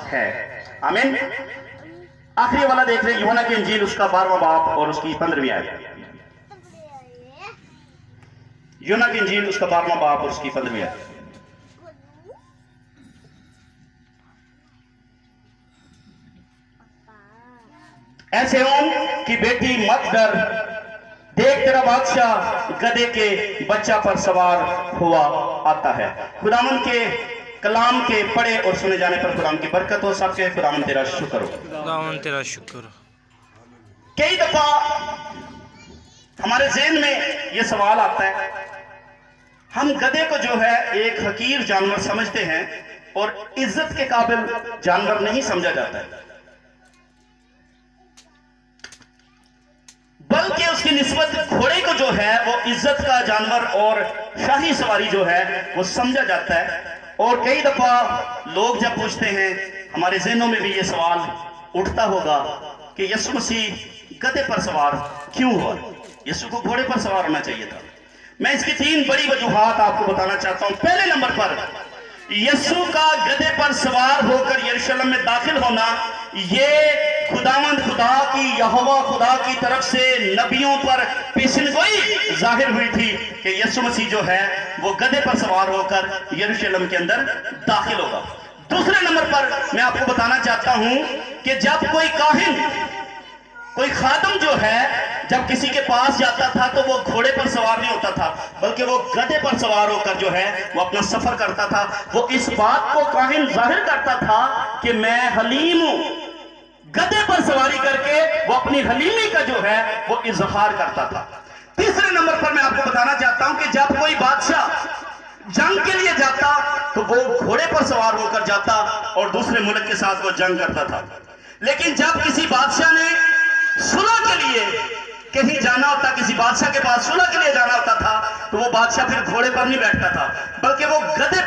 है। आमीन। आखिरी वाला देख रहे यूहन्ना की इंजील उसका 12वां बाब और उसकी 15वीं आयत। यूहन्ना की इंजील उसका 12वां बाब और उसकी 15वीं आयत। ऐसे हो कि बेटी मत डर, देख तेरा बादशाह गधे के बच्चा पर सवार हुआ आता है। खुदावन के कलाम के पढ़े और सुने जाने पर खुदावन की बरकत हो। सबके खुदावन तेरा शुक्र हो। खुदावन तेरा शुक्र हो। कई दफा हमारे ज़हन में ये सवाल आता है, हम गधे को जो है एक हकीर जानवर समझते हैं और इज्जत के काबिल जानवर नहीं समझा जाता है, बल्कि उसकी निस्बत घोड़े को जो है वो इज्जत का जानवर और शाही सवारी जो है वो समझा जाता है। और कई दफा लोग जब पूछते हैं, हमारे ज़हनों में भी ये सवाल उठता होगा कि यीशु मसीह गधे पर सवार क्यों हुआ, यीशु को घोड़े पर सवार होना चाहिए था। मैं इसकी 3 बड़ी वजूहात आपको बताना चाहता हूं। पहले नंबर पर, यीशु का गधे पर सवार होकर यरूशलेम में दाखिल होना, ये खुदावंद खुदा की यहोवा खुदा की तरफ से नबियों पर पेशेनगोई जाहिर हुई थी कि यीशु मसीह जो है वो गधे पर सवार होकर यरूशलेम के अंदर दाखिल होगा। दूसरे नंबर पर मैं आपको बताना चाहता हूं कि जब कोई काहिन, कोई खादम जो है जब किसी के पास जाता था तो वो घोड़े पर सवार नहीं होता था, बल्कि वो गधे पर सवार होकर जो है वो अपना सफर करता था। वो इस बात को काहिन जाहिर करता था कि मैं हलीम हूं। गधे पर सवारी करके वो अपनी हलीमी का जो है वो इजहार करता था। तीसरे नंबर पर मैं आपको बताना चाहता हूं कि जब कोई बादशाह जंग के लिए जाता तो वो घोड़े पर सवार होकर जाता और दूसरे मुल्क के साथ वो जंग करता था। लेकिन जब किसी बादशाह ने सुलह के लिए कहीं जाना होता, किसी बादशाह के पास सुलह के लिए जाना होता था, तो वो बादशाह फिर घोड़े पर नहीं बैठता था, बल्कि वो गधे